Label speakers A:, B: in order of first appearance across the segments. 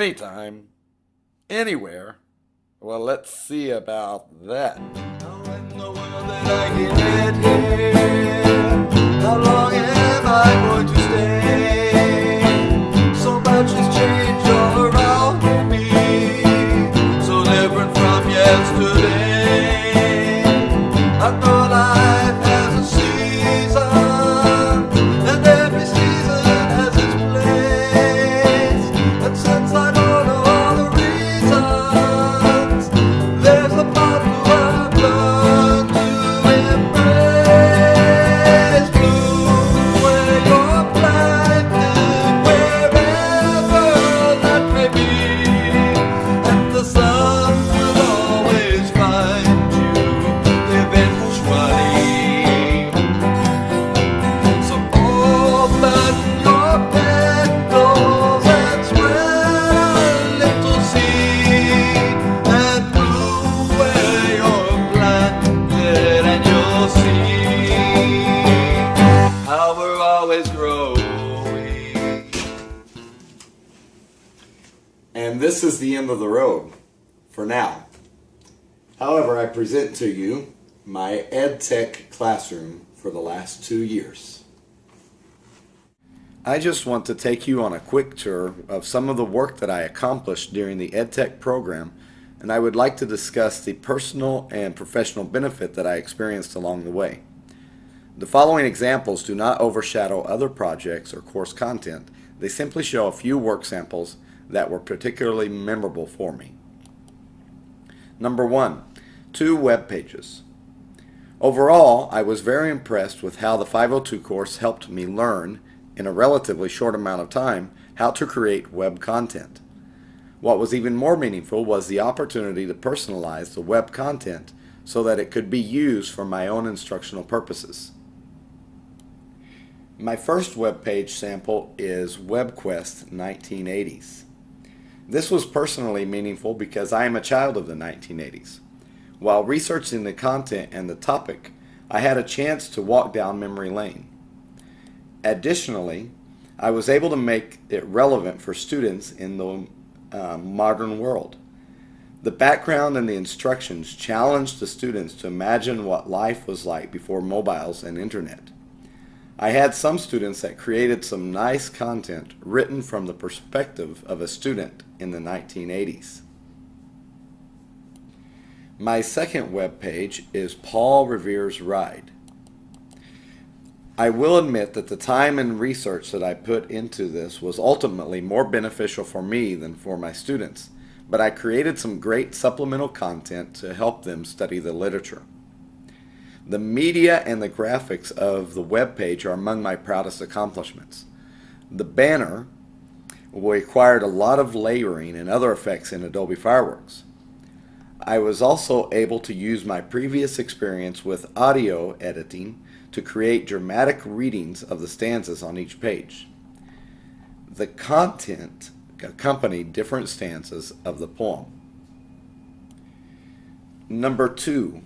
A: anytime, anywhere. Well, let's see about that.
B: How in the world did I get here? How long am I going to stay? So much has changed all around me, so different from yesterday. I thought life has a season, and every season has its place. And since I don't know all the reasons, there's a part who I've learned to embrace. Blue where you're planted, wherever that may be, and the sun will always find you eventually. So open your petals and spread a little seed, and bloom where you're planted, and you'll see how we're always growing.
A: And this is the end of the road, for now. However, I present to you my EdTech classroom for the last 2 years. I just want to take you on a quick tour of some of the work that I accomplished during the EdTech program, and I would like to discuss the personal and professional benefit that I experienced along the way. The following examples do not overshadow other projects or course content. They simply show a few work samples that were particularly memorable for me. Number 1, 2 web pages. Overall, I was very impressed with how the 502 course helped me learn, in a relatively short amount of time, how to create web content. What was even more meaningful was the opportunity to personalize the web content so that it could be used for my own instructional purposes. My first web page sample is WebQuest 1980s. This was personally meaningful because I am a child of the 1980s. While researching the content and the topic, I had a chance to walk down memory lane. Additionally, I was able to make it relevant for students in the modern world. The background and the instructions challenged the students to imagine what life was like before mobiles and internet. I had some students that created some nice content written from the perspective of a student in the 1980s. My second web page is Paul Revere's Ride. I will admit that the time and research that I put into this was ultimately more beneficial for me than for my students, but I created some great supplemental content to help them study the literature. The media and the graphics of the web page are among my proudest accomplishments. The banner required a lot of layering and other effects in Adobe Fireworks. I was also able to use my previous experience with audio editing to create dramatic readings of the stanzas on each page. The content accompanied different stanzas of the poem. Number 2,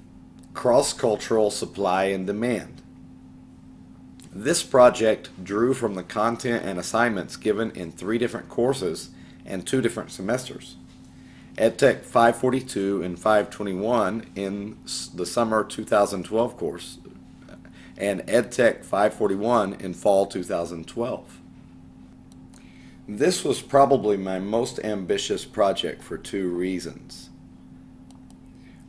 A: cross-cultural supply and demand. This project drew from the content and assignments given in 3 different courses and 2 different semesters. EdTech 542 and 521 in the summer 2012 course, and EdTech 541 in fall 2012. This was probably my most ambitious project for 2 reasons.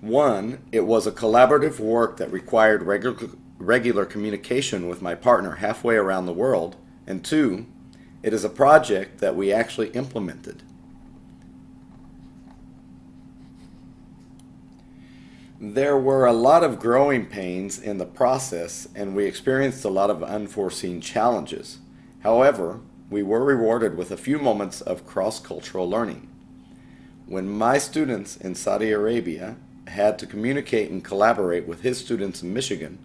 A: 1, it was a collaborative work that required regular communication with my partner halfway around the world, and 2, it is a project that we actually implemented. There were a lot of growing pains in the process, and we experienced a lot of unforeseen challenges. However, we were rewarded with a few moments of cross-cultural learning. When my students in Saudi Arabia had to communicate and collaborate with his students in Michigan,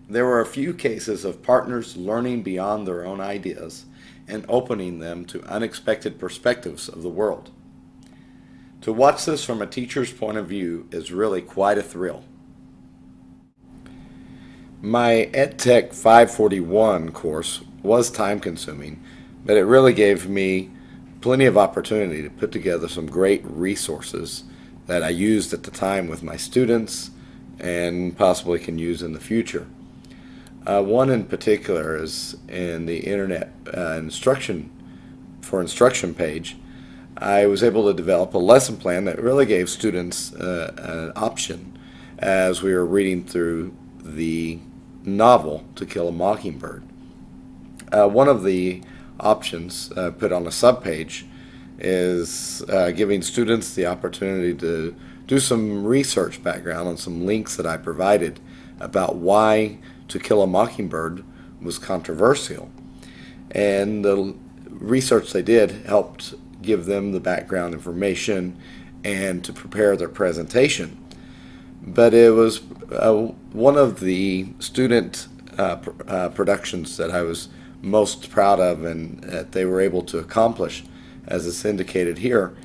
A: there were a few cases of partners learning beyond their own ideas and opening them to unexpected perspectives of the world. To watch this from a teacher's point of view is really quite a thrill. My EdTech 541 course was time-consuming, but it really gave me plenty of opportunity to put together some great resources that I used at the time with my students and possibly can use in the future. One in particular is in the internet instruction page. I was able to develop a lesson plan that really gave students an option as we were reading through the novel To Kill a Mockingbird. One of the options put on a subpage is giving students the opportunity to do some research background on some links that I provided about why To Kill a Mockingbird was controversial. And the research they did helped give them the background information and to prepare their presentation. But it was one of the student productions that I was most proud of and that they were able to accomplish, as is indicated here.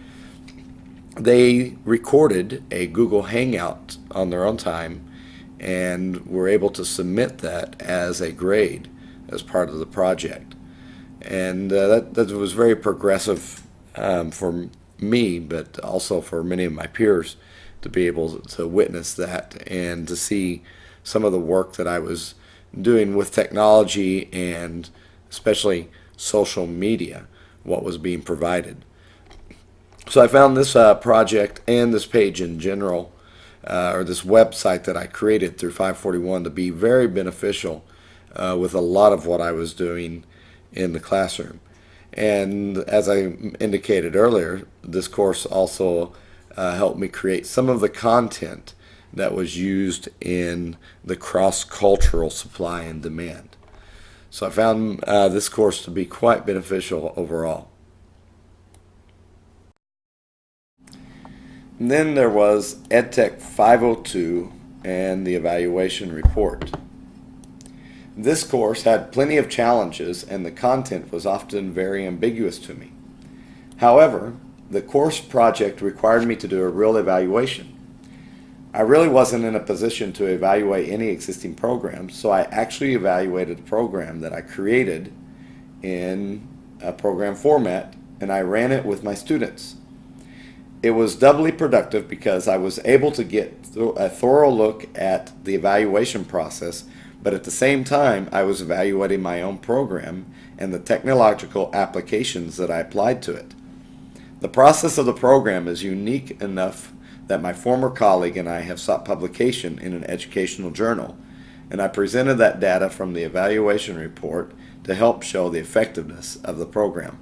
A: They recorded a Google Hangout on their own time and were able to submit that as a grade as part of the project. And that was very progressive for me, but also for many of my peers to be able to witness that and to see some of the work that I was doing with technology and especially social media, what was being provided. So I found this project and this page in general, or this website that I created through 541 to be very beneficial with a lot of what I was doing in the classroom. And as I indicated earlier, this course also helped me create some of the content that was used in the cross-cultural supply and demand. So I found this course to be quite beneficial overall. And then there was EdTech 502 and the evaluation report. This course had plenty of challenges and the content was often very ambiguous to me. However, the course project required me to do a real evaluation. I really wasn't in a position to evaluate any existing programs, so I actually evaluated a program that I created in a program format and I ran it with my students. It was doubly productive because I was able to get a thorough look at the evaluation process, but at the same time I was evaluating my own program and the technological applications that I applied to it. The process of the program is unique enough that my former colleague and I have sought publication in an educational journal, and I presented that data from the evaluation report to help show the effectiveness of the program.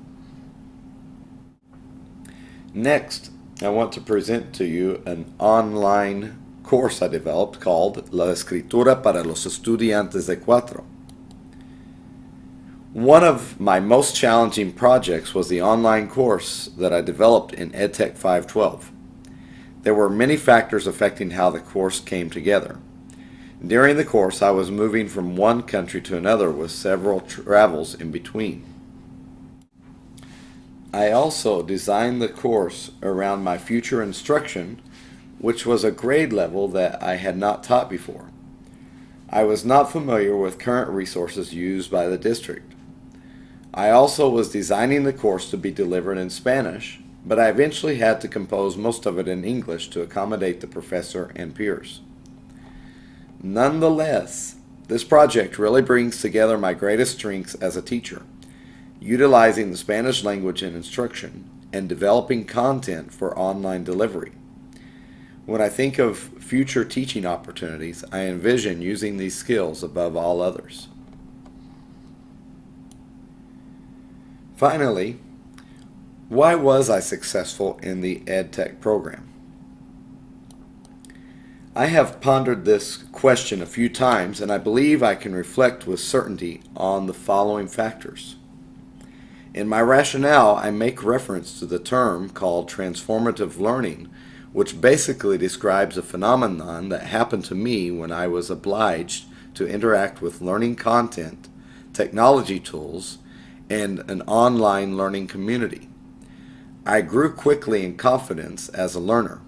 A: Next, I want to present to you an online course I developed called La Escritura para los Estudiantes de Cuatro. One of my most challenging projects was the online course that I developed in EdTech 512. There were many factors affecting how the course came together. During the course, I was moving from one country to another with several travels in between. I also designed the course around my future instruction, which was a grade level that I had not taught before. I was not familiar with current resources used by the district. I also was designing the course to be delivered in Spanish, but I eventually had to compose most of it in English to accommodate the professor and peers. Nonetheless, this project really brings together my greatest strengths as a teacher, utilizing the Spanish language in instruction and developing content for online delivery. When I think of future teaching opportunities, I envision using these skills above all others. Finally, why was I successful in the EdTech program? I have pondered this question a few times, and I believe I can reflect with certainty on the following factors. In my rationale, I make reference to the term called transformative learning, which basically describes a phenomenon that happened to me when I was obliged to interact with learning content, technology tools, and an online learning community. I grew quickly in confidence as a learner.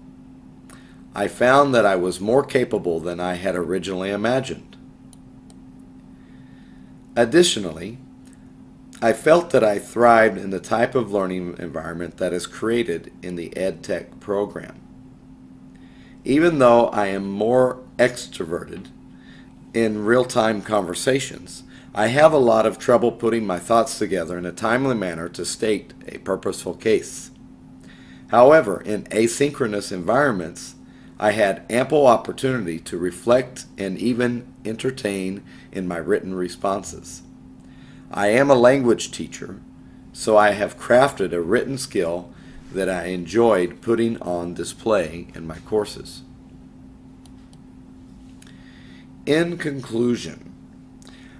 A: I found that I was more capable than I had originally imagined. Additionally, I felt that I thrived in the type of learning environment that is created in the EdTech program. Even though I am more extroverted in real-time conversations, I have a lot of trouble putting my thoughts together in a timely manner to state a purposeful case. However, in asynchronous environments, I had ample opportunity to reflect and even entertain in my written responses. I am a language teacher, so I have crafted a written skill that I enjoyed putting on display in my courses. In conclusion,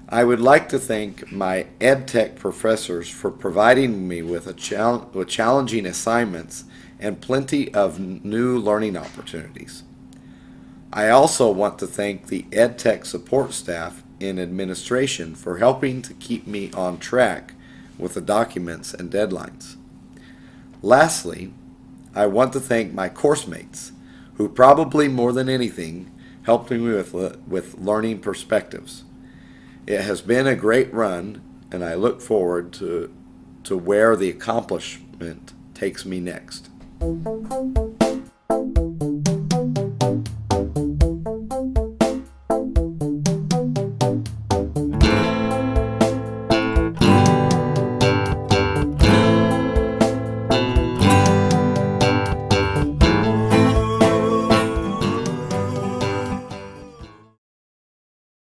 A: I would like to thank my EdTech professors for providing me with challenging assignments and plenty of new learning opportunities. I also want to thank the EdTech support staff in administration for helping to keep me on track with the documents and deadlines. Lastly, I want to thank my course mates, who probably more than anything helped me with learning perspectives. It has been a great run, and I look forward to where the accomplishment takes me next.